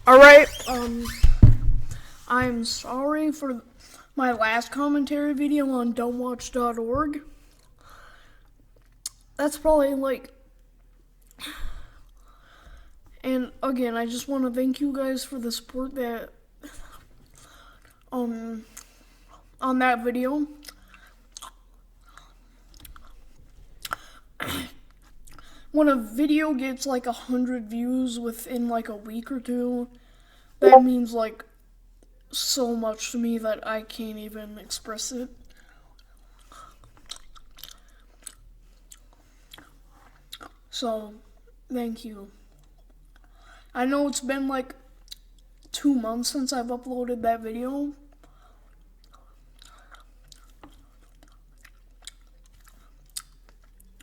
Alright, I'm sorry for my last commentary video on don'twatch.org. That's probably and again, I just want to thank you guys for the support that, on that video. When a video gets 100 views within a week or two, that means so much to me that I can't even express it. So, thank you. I know it's been 2 months since I've uploaded that video.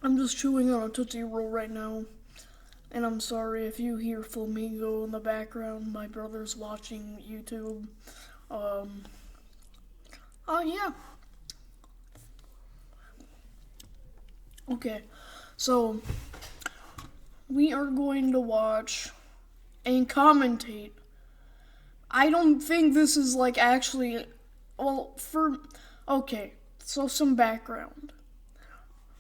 I'm just chewing on a Tootsie Roll right now. And I'm sorry if you hear Flamingo in the background. My brother's watching YouTube. Yeah. Okay, so we are going to watch and commentate. I don't think this is actually, okay, so some background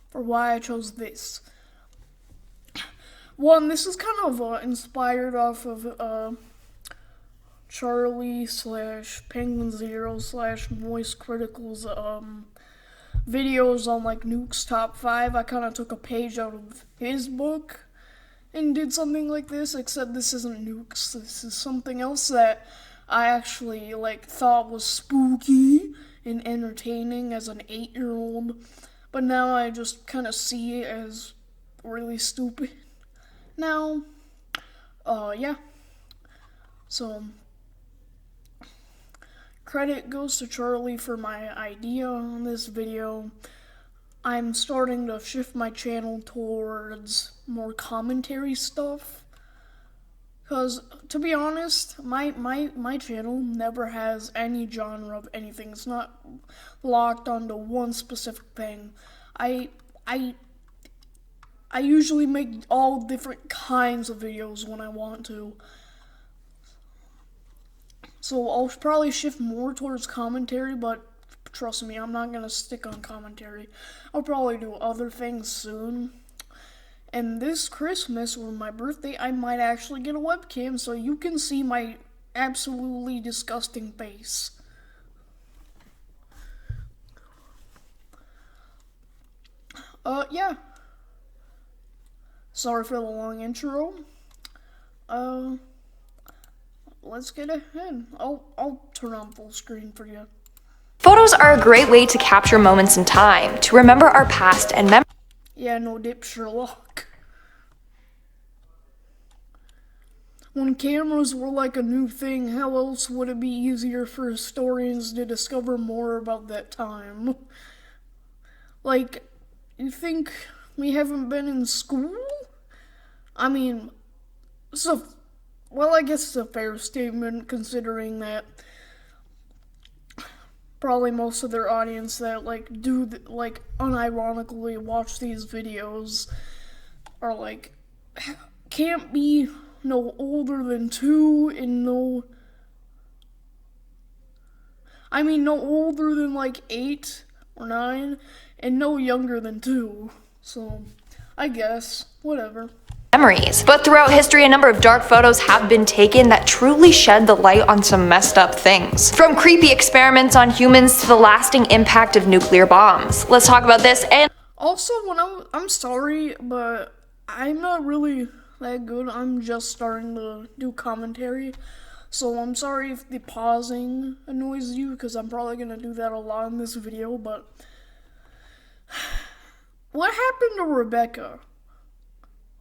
for why I chose this. One, this is kind of inspired off of Charlie / Penguin Zero / Moist Critical's videos on Nuke's Top 5. I kind of took a page out of his book and did something like this, except this isn't Nuke's. This is something else that I actually thought was spooky and entertaining as an 8-year-old, but now I just kind of see it as really stupid. Now, yeah. So, credit goes to Charlie for my idea on this video. I'm starting to shift my channel towards more commentary stuff. Because, to be honest, my channel never has any genre of anything. It's not locked onto one specific thing. I usually make all different kinds of videos when I want to. So I'll probably shift more towards commentary, but trust me, I'm not gonna stick on commentary. I'll probably do other things soon. And this Christmas or my birthday, I might actually get a webcam so you can see my absolutely disgusting face. Yeah. Sorry for the long intro. Let's get ahead. I'll turn on full screen for you. Photos are a great way to capture moments in time, to remember our past and memories. Yeah, no dip Sherlock. When cameras were a new thing, how else would it be easier for historians to discover more about that time? You think we haven't been in school? I mean, I guess it's a fair statement considering that probably most of their audience that unironically watch these videos are can't be no older than 2 and no older than 8 or 9 and no younger than 2. So I guess whatever. But throughout history, a number of dark photos have been taken that truly shed the light on some messed up things. From creepy experiments on humans to the lasting impact of nuclear bombs. Let's talk about this. And also, I'm sorry, but I'm not really that good. I'm just starting to do commentary. So I'm sorry if the pausing annoys you, because I'm probably going to do that a lot in this video, but what happened to Rebecca?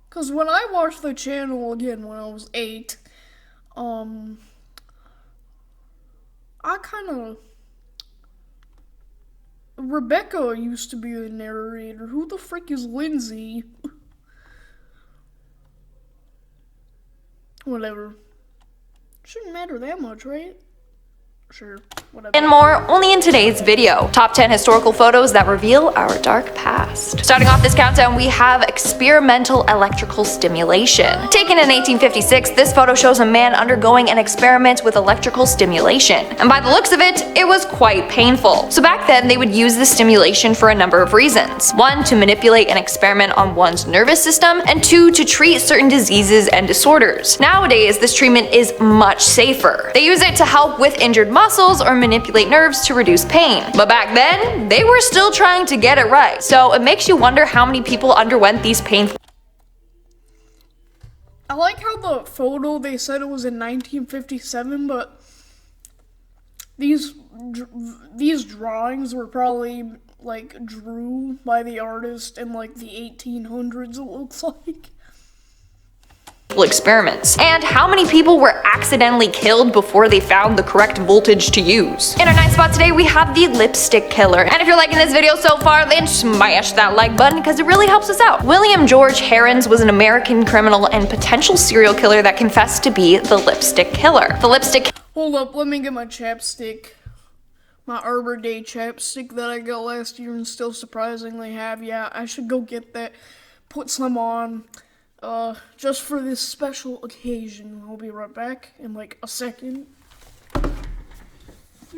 Because when I watched the channel again when I was 8, Rebecca used to be the narrator. Who the frick is Lindsay? Whatever. Shouldn't matter that much, right? Sure. whatever. And more only in today's video. Top 10 historical photos that reveal our dark past. Starting off this countdown, we have experimental electrical stimulation. Taken in 1856, this photo shows a man undergoing an experiment with electrical stimulation. And by the looks of it, it was quite painful. So back then, they would use the stimulation for a number of reasons. 1, to manipulate and experiment on one's nervous system, and 2, to treat certain diseases and disorders. Nowadays, this treatment is much safer. They use it to help with injured muscles or manipulate nerves to reduce pain. But back then, they were still trying to get it right. So it makes you wonder how many people underwent these painful. I like how the photo, they said it was in 1957, but these drawings were probably like drew by the artist in like the 1800s, it looks like. Experiments, and how many people were accidentally killed before they found the correct voltage to use. In our ninth spot today, we have the lipstick killer. And if you're liking this video so far, then smash that like button because it really helps us out. William George Herons was an American criminal and potential serial killer that confessed to be the lipstick killer. The lipstick. Hold up, let me get my chapstick. My Arbor Day chapstick that I got last year and still surprisingly have. Yeah, I should go get that. Put some on. Just for this special occasion. I'll be right back in like a second. I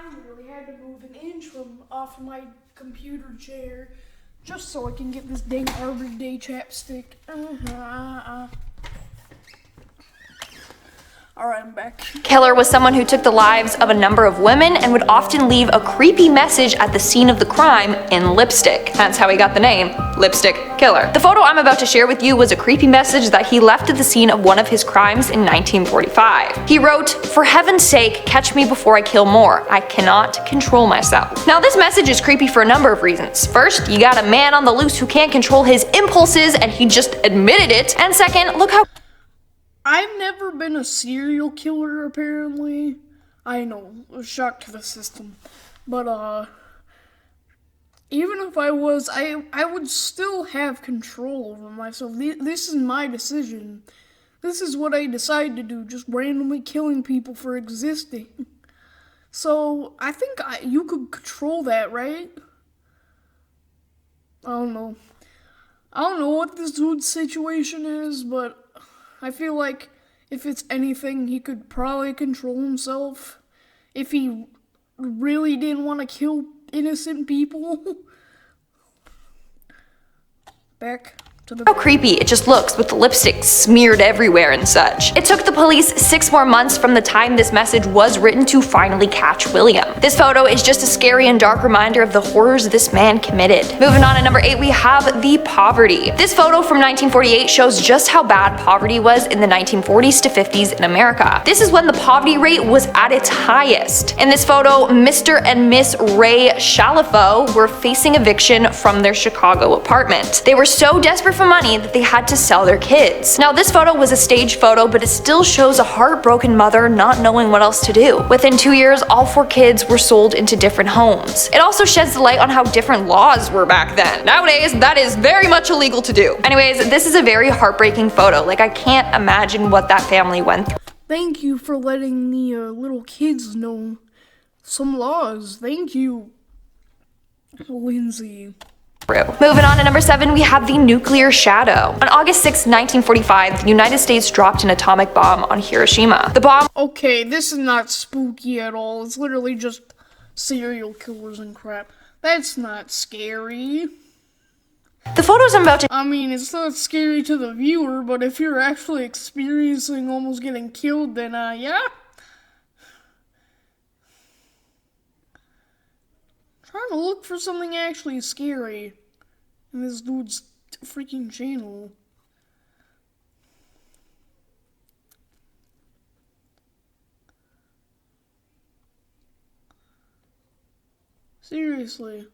literally had to move an inch from off my computer chair just so I can get this dang Arbor Day chapstick. Alright, I'm back. Killer was someone who took the lives of a number of women and would often leave a creepy message at the scene of the crime in lipstick. That's how he got the name, Lipstick Killer. The photo I'm about to share with you was a creepy message that he left at the scene of one of his crimes in 1945. He wrote, "For heaven's sake, catch me before I kill more. I cannot control myself." Now this message is creepy for a number of reasons. First, you got a man on the loose who can't control his impulses and he just admitted it. And second, look how I've never been a serial killer, apparently. I know, a shock to the system. But, even if I was, I would still have control over myself. This is my decision. This is what I decide to do, just randomly killing people for existing. So, I think you could control that, right? I don't know. I don't know what this dude's situation is, but I feel like if it's anything, he could probably control himself if he really didn't want to kill innocent people. Back to the. How creepy it just looks with the lipstick smeared everywhere and such. It took the police 6 more months from the time this message was written to finally catch William. This photo is just a scary and dark reminder of the horrors this man committed. Moving on to number 8, we have the poverty. This photo from 1948 shows just how bad poverty was in the 1940s to 50s in America. This is when the poverty rate was at its highest. In this photo, Mr. and Miss Ray Shalafo were facing eviction from their Chicago apartment. They were so desperate for money that they had to sell their kids. Now this photo was a stage photo, but it still shows a heartbroken mother not knowing what else to do. Within 2 years, all 4 kids were sold into different homes. It also sheds the light on how different laws were back then. Nowadays, that is very much illegal to do. Anyways, this is a very heartbreaking photo. Like, I can't imagine what that family went through. Thank you for letting the little kids know some laws. Thank you, Lindsay. Moving on to number 7, we have the nuclear shadow. On August 6, 1945, the United States dropped an atomic bomb on Hiroshima. The bomb. Okay, this is not spooky at all. It's literally just serial killers and crap. That's not scary. The photos I'm about to. I mean, it's not scary to the viewer, but if you're actually experiencing almost getting killed, then, yeah. Trying to look for something actually scary in this dude's freaking channel. Seriously.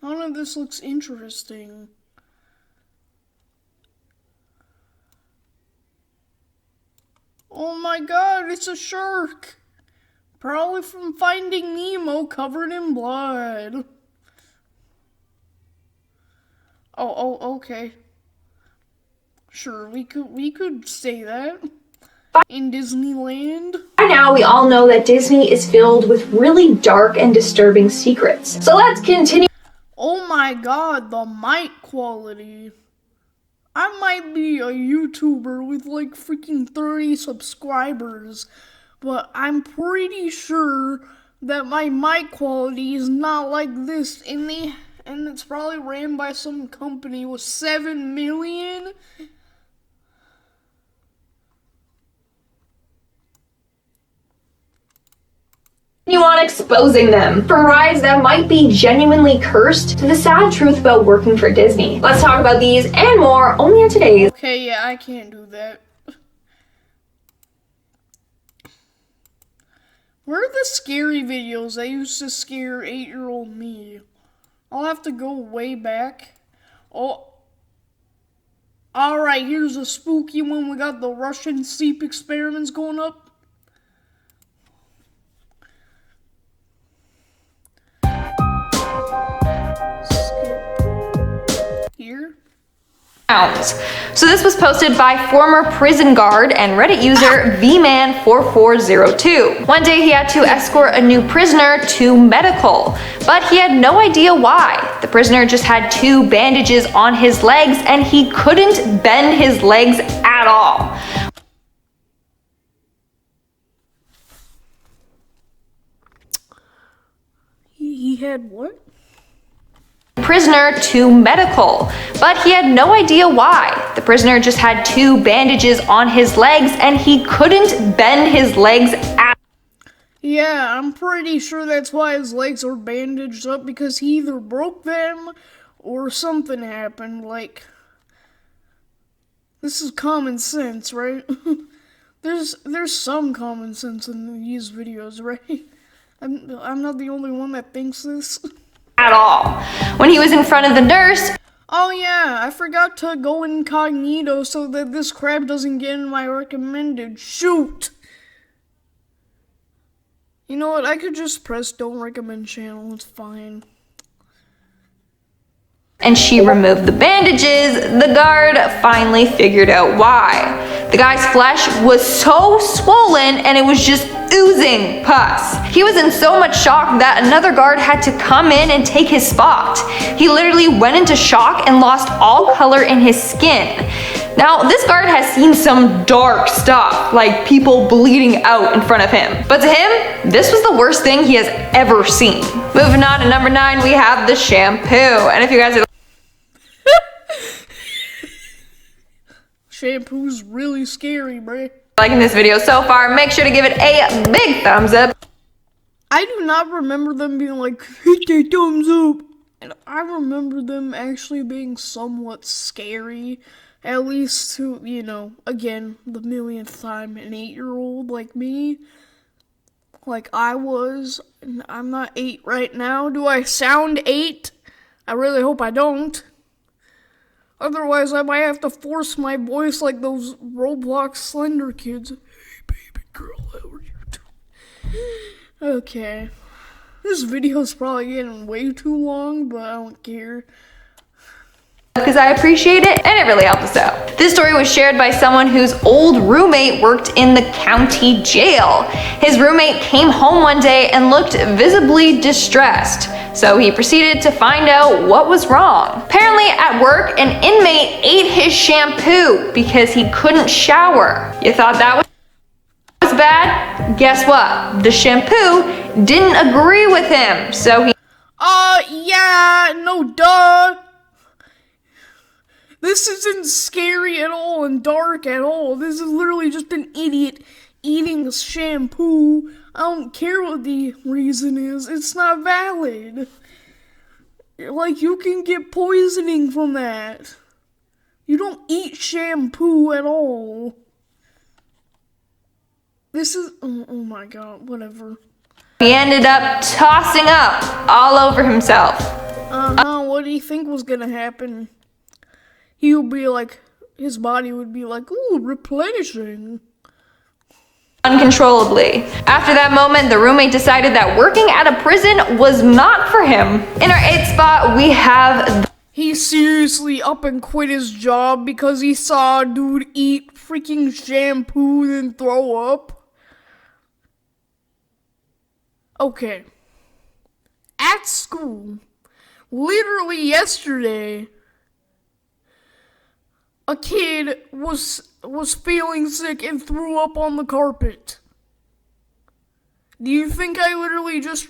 None of this looks interesting. Oh my god, it's a shark! Probably from Finding Nemo covered in blood. Oh, okay. Sure, we could say that. in Disneyland. By now, we all know that Disney is filled with really dark and disturbing secrets. So let's continue. Oh my god, the mic quality. I might be a YouTuber with like freaking 30 subscribers, but I'm pretty sure that my mic quality is not like this, and it's probably ran by some company with 7 million. You on exposing them. From rides that might be genuinely cursed to the sad truth about working for Disney. Let's talk about these and more only on today's. Okay, yeah, I can't do that. Where are the scary videos that used to scare 8-year-old me? I'll have to go way back. Oh, alright, here's a spooky one. We got the Russian sleep experiments going up. Here. So this was posted by former prison guard and Reddit user vman4402. One day he had to escort a new prisoner to medical, but he had no idea why. The prisoner just had 2 bandages on his legs and he couldn't bend his legs at all. He had what? Prisoner to medical, but he had no idea why. The prisoner just had 2 bandages on his legs and he couldn't bend his legs at all. Yeah, I'm pretty sure that's why his legs are bandaged up, because he either broke them or something happened. Like, this is common sense, right? there's some common sense in these videos, right? I'm not the only one that thinks this. At all. When he was in front of the nurse. Oh yeah, I forgot to go incognito so that this crap doesn't get in my recommended. Shoot! You know what, I could just press don't recommend channel, it's fine. And she removed the bandages, the guard finally figured out why. The guy's flesh was so swollen and it was just oozing pus. He was in so much shock that another guard had to come in and take his spot. He literally went into shock and lost all color in his skin. Now, this guard has seen some dark stuff, like people bleeding out in front of him. But to him, this was the worst thing he has ever seen. Moving on to number 9, we have the shampoo. And if you guys are Shampoo's really scary, bruh. liking this video so far, make sure to give it a big thumbs up. I do not remember them being like, hit that thumbs up. And I remember them actually being somewhat scary. At least to, you know, again, the millionth time, an 8-year-old like me. Like I was. And I'm not 8 right now. Do I sound 8? I really hope I don't. Otherwise, I might have to force my voice like those Roblox Slender kids. Hey, baby girl, how are you doing? Okay. This video's probably getting way too long, but I don't care. Because I appreciate it and it really helped us out. This story was shared by someone whose old roommate worked in the county jail. His roommate came home one day and looked visibly distressed. So he proceeded to find out what was wrong. Apparently at work, an inmate ate his shampoo because he couldn't shower. You thought that was bad? Guess what? The shampoo didn't agree with him, so he Yeah, no duh. This isn't scary at all and dark at all. This is literally just an idiot eating a shampoo. I don't care what the reason is. It's not valid. Like, you can get poisoning from that. You don't eat shampoo at all. This is... Oh my god, whatever. He ended up tossing up all over himself. What do you think was gonna happen? He would be like... His body would be like, ooh, replenishing. Uncontrollably. After that moment, the roommate decided that working at a prison was not for him. In our 8th spot, we have he seriously up and quit his job because he saw a dude eat freaking shampoo and throw up? Okay. At school, literally yesterday, a kid was feeling sick and threw up on the carpet. Do you think I literally just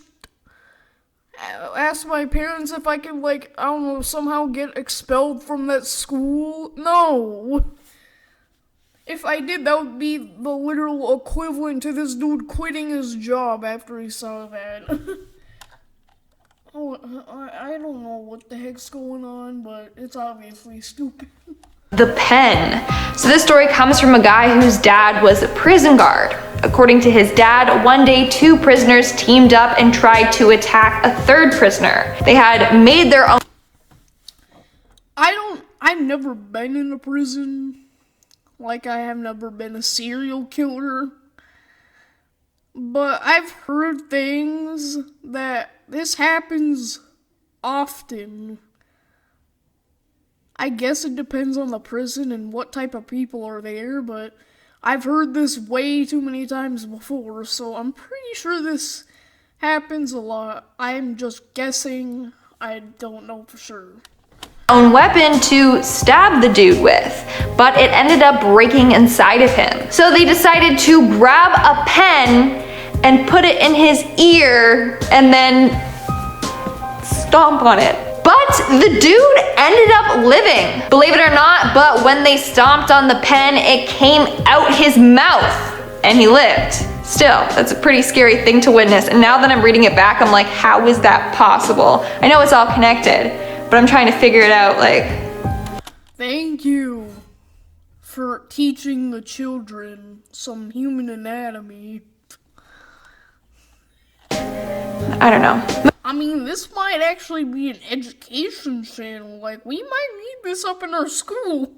asked my parents if I could, like, I don't know, somehow get expelled from that school? No. If I did, that would be the literal equivalent to this dude quitting his job after he saw that. Oh, I don't know what the heck's going on, but it's obviously stupid. The pen. So this story comes from a guy whose dad was a prison guard. According to his dad, one day 2 prisoners teamed up and tried to attack a 3rd prisoner. They had made their own. I've never been in a prison. Like, I have never been a serial killer. But I've heard things that this happens often. I guess it depends on the prison and what type of people are there, but I've heard this way too many times before, so I'm pretty sure this happens a lot. I'm just guessing. I don't know for sure. Own weapon to stab the dude with, but it ended up breaking inside of him. So they decided to grab a pen and put it in his ear and then stomp on it. But the dude ended up living. Believe it or not, but when they stomped on the pen, it came out his mouth and he lived. Still, that's a pretty scary thing to witness. And now that I'm reading it back, I'm like, how is that possible? I know it's all connected, but I'm trying to figure it out, like. Thank you for teaching the children some human anatomy. I don't know. I mean, this might actually be an education channel. Like, we might need this up in our schools.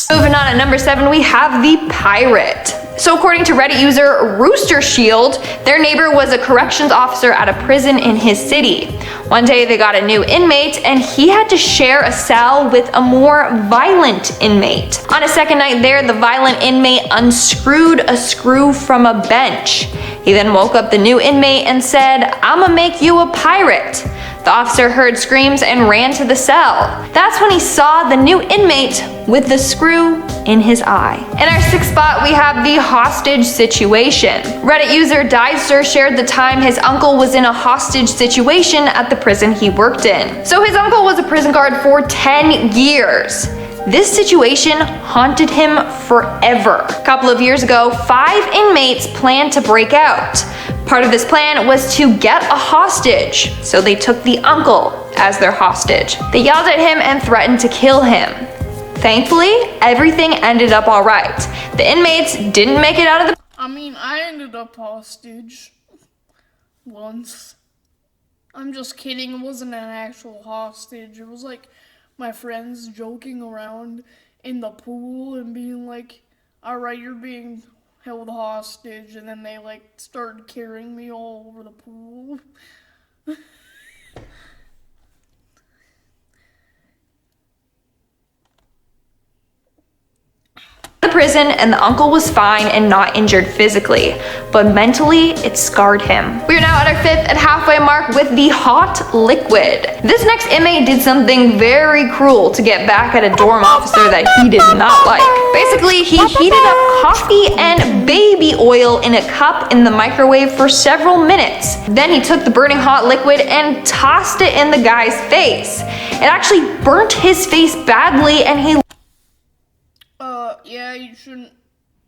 Moving on, at number 7, we have the pirate. So according to Reddit user Rooster Shield, their neighbor was a corrections officer at a prison in his city. One day they got a new inmate and he had to share a cell with a more violent inmate. On a second night there, the violent inmate unscrewed a screw from a bench. He then woke up the new inmate and said, "I'ma make you a pirate." The officer heard screams and ran to the cell. That's when he saw the new inmate with the screw in his eye. In our 6th spot, we have the hostage situation. Reddit user Dicer shared the time his uncle was in a hostage situation at the prison he worked in. So his uncle was a prison guard for 10 years. This situation haunted him forever. A couple of years ago, 5 inmates planned to break out. Part of this plan was to get a hostage, so they took the uncle as their hostage. They yelled at him and threatened to kill him. Thankfully, everything ended up alright. The inmates didn't make it out of the— I mean, I ended up hostage once. I'm just kidding, it wasn't an actual hostage. It was like my friends joking around in the pool and being like, "Alright, you're being held hostage," and then they like started carrying me all over the pool. prison, and the uncle was fine and not injured physically, but mentally it scarred him. We are now at our 5th and halfway mark with the hot liquid. This next inmate did something very cruel to get back at a dorm officer that he did not like. Basically, he heated up coffee and baby oil in a cup in the microwave for several minutes. Then he took the burning hot liquid and tossed it in the guy's face. It actually burnt his face badly, and he— yeah, you shouldn't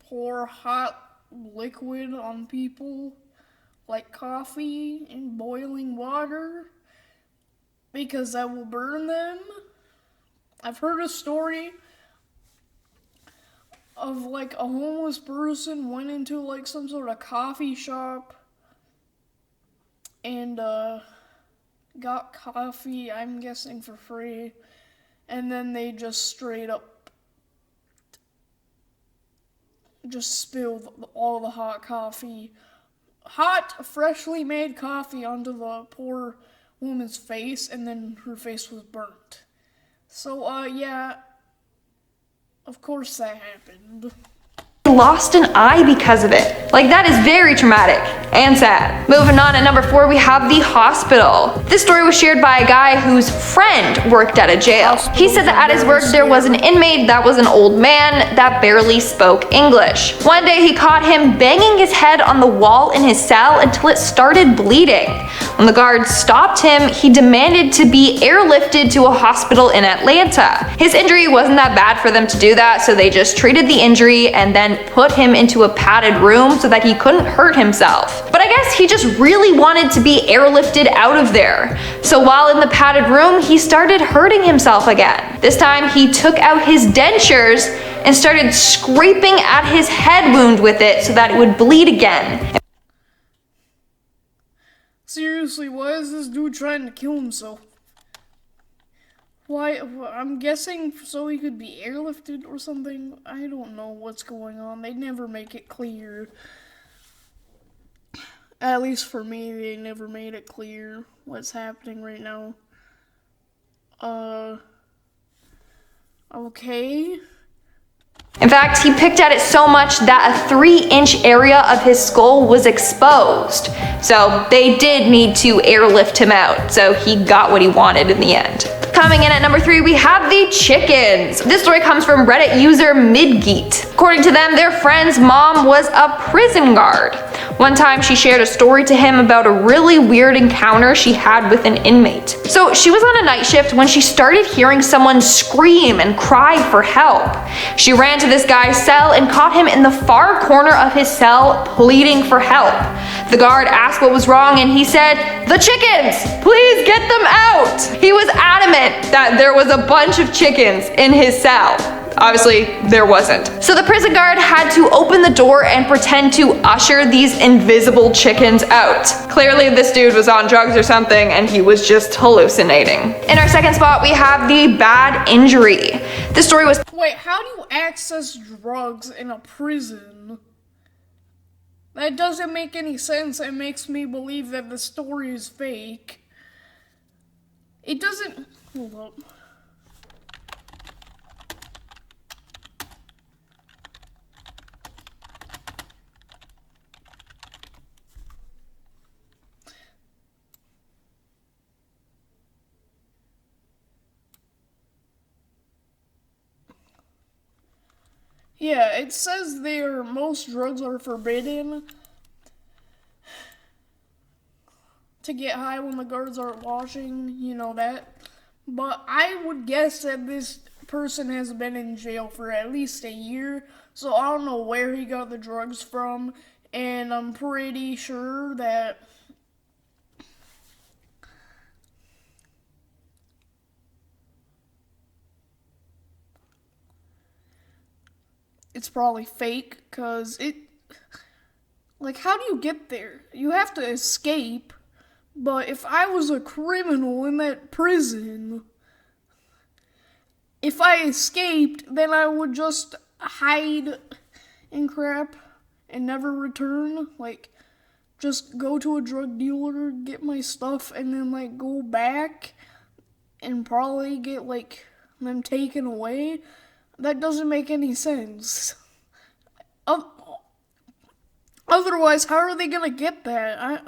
pour hot liquid on people like coffee in boiling water because that will burn them. I've heard a story of like a homeless person went into like some sort of coffee shop and got coffee, I'm guessing for free, and then they just straight up just spilled all the hot, freshly made coffee onto the poor woman's face, and then her face was burnt. So, yeah, of course that happened. Lost an eye because of it. Like, that is very traumatic and sad. Moving on, at number 4, we have the hospital. This story was shared by a guy whose friend worked at a jail. He said that at his work there was an inmate that was an old man that barely spoke English. One day he caught him banging his head on the wall in his cell until it started bleeding. When the guards stopped him, he demanded to be airlifted to a hospital in Atlanta. His injury wasn't that bad for them to do that, so they just treated the injury and then put him into a padded room so that he couldn't hurt himself. But I guess he just really wanted to be airlifted out of there. So while in the padded room, he started hurting himself again. This time he took out his dentures and started scraping at his head wound with it so that it would bleed again. Seriously, why is this dude trying to kill himself? Why? I'm guessing so he could be airlifted or something. I don't know what's going on. They never make it clear. At least for me, they never made it clear what's happening right now. Okay. In fact, he picked at it so much that a 3-inch area of his skull was exposed. So they did need to airlift him out, so he got what he wanted in the end. Coming in at number 3, we have the chickens. This story comes from Reddit user Midgeet. According to them, their friend's mom was a prison guard. One time she shared a story to him about a really weird encounter she had with an inmate. So she was on a night shift when she started hearing someone scream and cry for help. She ran to this guy's cell and caught him in the far corner of his cell pleading for help. The guard asked what was wrong and he said, "The chickens! Please get them out!" He was adamant that there was a bunch of chickens in his cell. Obviously, there wasn't. So the prison guard had to open the door and pretend to usher these invisible chickens out. Clearly, this dude was on drugs or something and he was just hallucinating. In our second spot, we have the bad injury. This story was— Wait, how do you access drugs in a prison? That doesn't make any sense. It makes me believe that the story is fake. It doesn't— Hold up. Yeah, it says there most drugs are forbidden to get high when the guards aren't watching, you know that. But I would guess that this person has been in jail for at least a year, so I don't know where he got the drugs from, and I'm pretty sure that it's probably fake, because like, how do you get there? You have to escape, but if I was a criminal in that prison, if I escaped, then I would just hide and crap and never return. Like, just go to a drug dealer, get my stuff, and then, like, go back and probably get, like, them taken away. That doesn't make any sense. Otherwise, how are they gonna get that?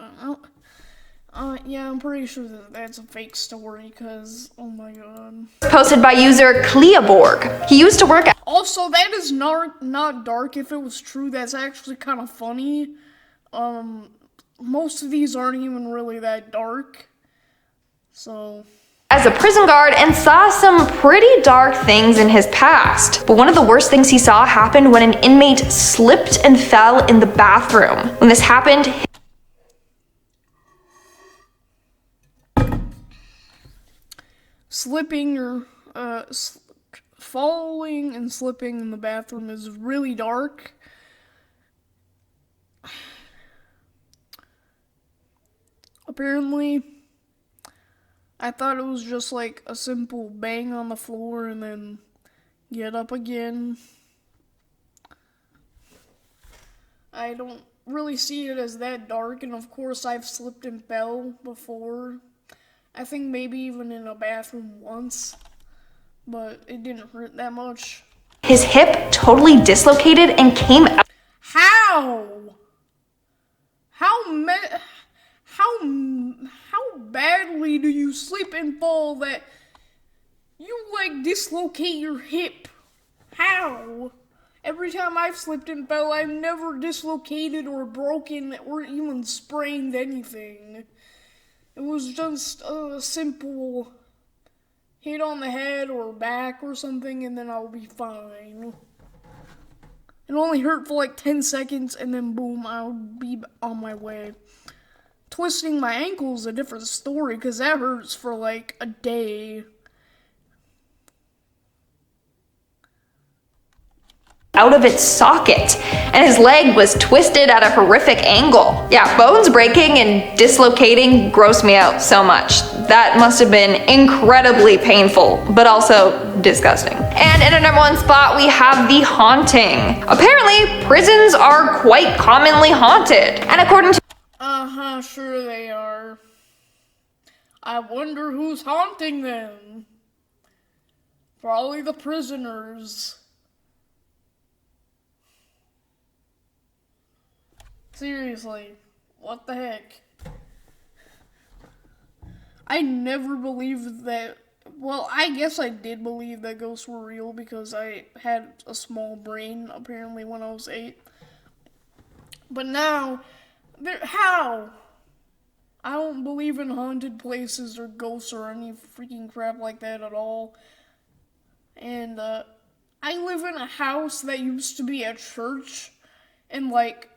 Yeah, I'm pretty sure that that's a fake story, because, oh my god. posted by user Cleaborg. He used to work at— Also, that is not dark. If it was true, that's actually kind of funny. Most of these aren't even really that dark. So as a prison guard and saw some pretty dark things in his past. But one of the worst things he saw happened when an inmate slipped and fell in the bathroom. When this happened— slipping or falling and slipping in the bathroom is really dark. Apparently, I thought it was just like a simple bang on the floor and then get up again. I don't really see it as that dark, and of course I've slipped and fell before. I think maybe even in a bathroom once. but it didn't hurt that much. His hip totally dislocated and came out. How? How badly do you slip and fall that you like dislocate your hip? How? Every time I've slipped and fell, I've never dislocated or broken or even sprained anything. It was just a simple hit on the head or back or something, and then I'll be fine. It only hurt for like 10 seconds, and then boom, I'll be on my way. Twisting my ankle is a different story, because that hurts for like a day. Out of its socket, and his leg was twisted at a horrific angle. Yeah, bones breaking and dislocating gross me out so much. That must have been incredibly painful, but also disgusting. And in our number one spot, we have the haunting. Apparently, prisons are quite commonly haunted, and according to Sure they are. I wonder who's haunting them. Probably the prisoners. Seriously, what the heck? I never believed that. Well, I guess I did believe that ghosts were real because I had a small brain apparently when I was 8. But now, how? I don't believe in haunted places or ghosts or any freaking crap like that at all. And I live in a house that used to be a church, and like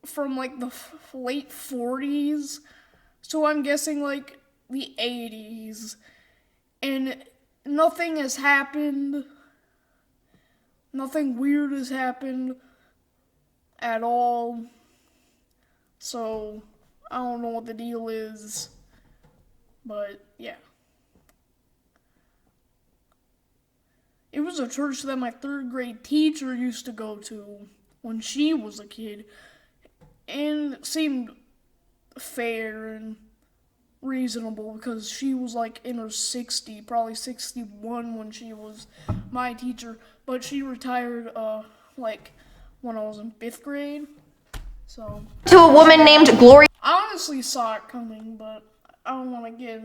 from like the late 40s, so I'm guessing like the 80s, and nothing has happened. Nothing weird has happened at all. So I don't know what the deal is, but yeah. It was a church that my 3rd grade teacher used to go to when she was a kid, and it seemed fair and reasonable because she was like in her 60s, probably 61 when she was my teacher, but she retired like when I was in 5th grade. So to a woman named Gloria I honestly saw it coming, but I don't want to get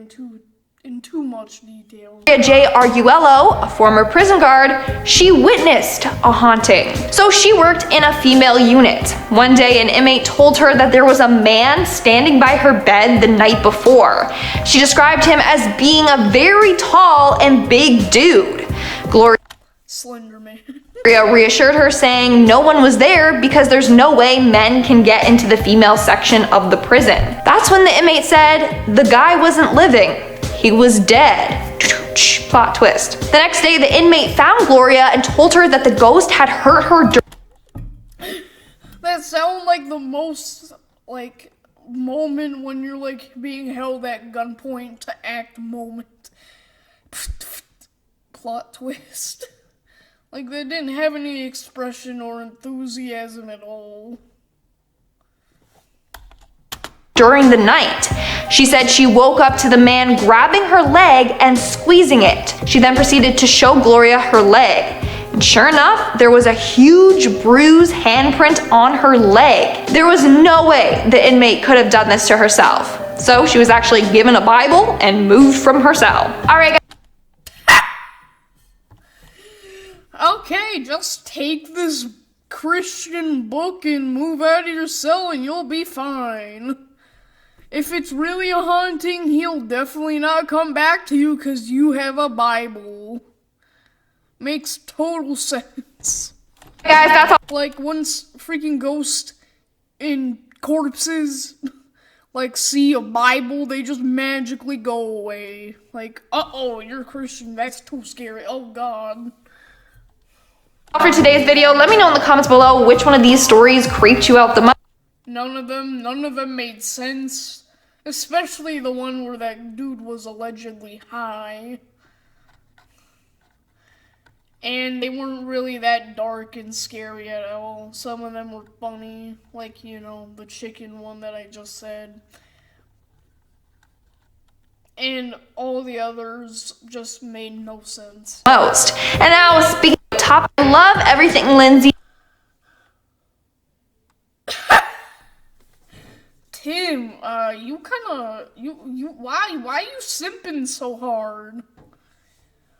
in too much detail. J. Arguello, a former prison guard, she witnessed a haunting. So she worked in a female unit. One day, an inmate told her that there was a man standing by her bed the night before. She described him as being a very tall and big dude. Gloria Slender Man. reassured her, saying no one was there because there's no way men can get into the female section of the prison. That's when the inmate said the guy wasn't living. He was dead. Plot twist. The next day, the inmate found Gloria and told her that the ghost had hurt her. That sounds like the most, like, moment when you're, like, being held at gunpoint to act moment. Plot twist. Like, they didn't have any expression or enthusiasm at all. During the night, she said she woke up to the man grabbing her leg and squeezing it. She then proceeded to show Gloria her leg. And sure enough, there was a huge bruise handprint on her leg. There was no way the inmate could have done this to herself. So she was actually given a Bible and moved from her cell. Alright guys. Okay, just take this Christian book and move out of your cell and you'll be fine. If it's really a haunting, he'll definitely not come back to you because you have a Bible. Makes total sense. Guys, that's all. Like, once freaking ghosts and corpses, like, see a Bible, they just magically go away. Like, uh-oh, you're a Christian, that's too scary, oh God. For today's video, let me know in the comments below which one of these stories creeped you out the most. None of them made sense. Especially the one where that dude was allegedly high. And they weren't really that dark and scary at all. Some of them were funny, like, you know, the chicken one that I just said. and all the others just made no sense. Most. And now, speaking of top, I love everything Lindsay. Tim, you why you simping so hard?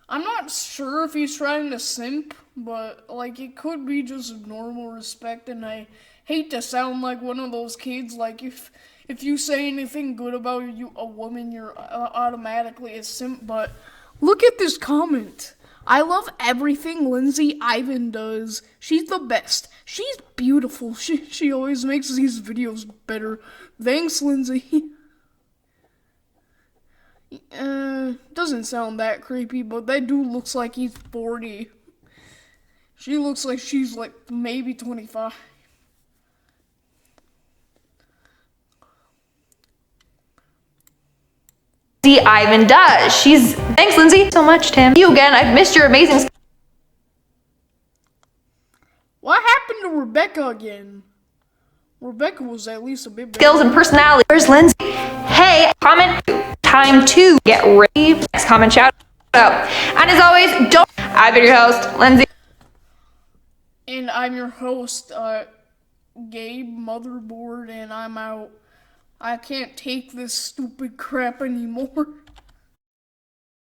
I'm not sure if he's trying to simp, but like it could be just normal respect, and I hate to sound like one of those kids. Like if you say anything good about a woman, you're automatically a simp. But look at this comment. I love everything Lindsay Ivan does. She's the best. She's beautiful. She always makes these videos better. Thanks, Lindsay. Doesn't sound that creepy, but that dude looks like he's 40. She looks like she's like maybe 25. Ivan does. Thanks, Lindsay, so much, Tim. You again. I've missed your amazing. What happened to Rebecca again? Rebecca was at least a bit better. Skills and personality. Where's Lindsay? Hey, comment. Time to get ready. Next comment, shout out. And as always, I've been your host, Lindsay. And I'm your host, Gabe Motherboard, and I'm out. I can't take this stupid crap anymore.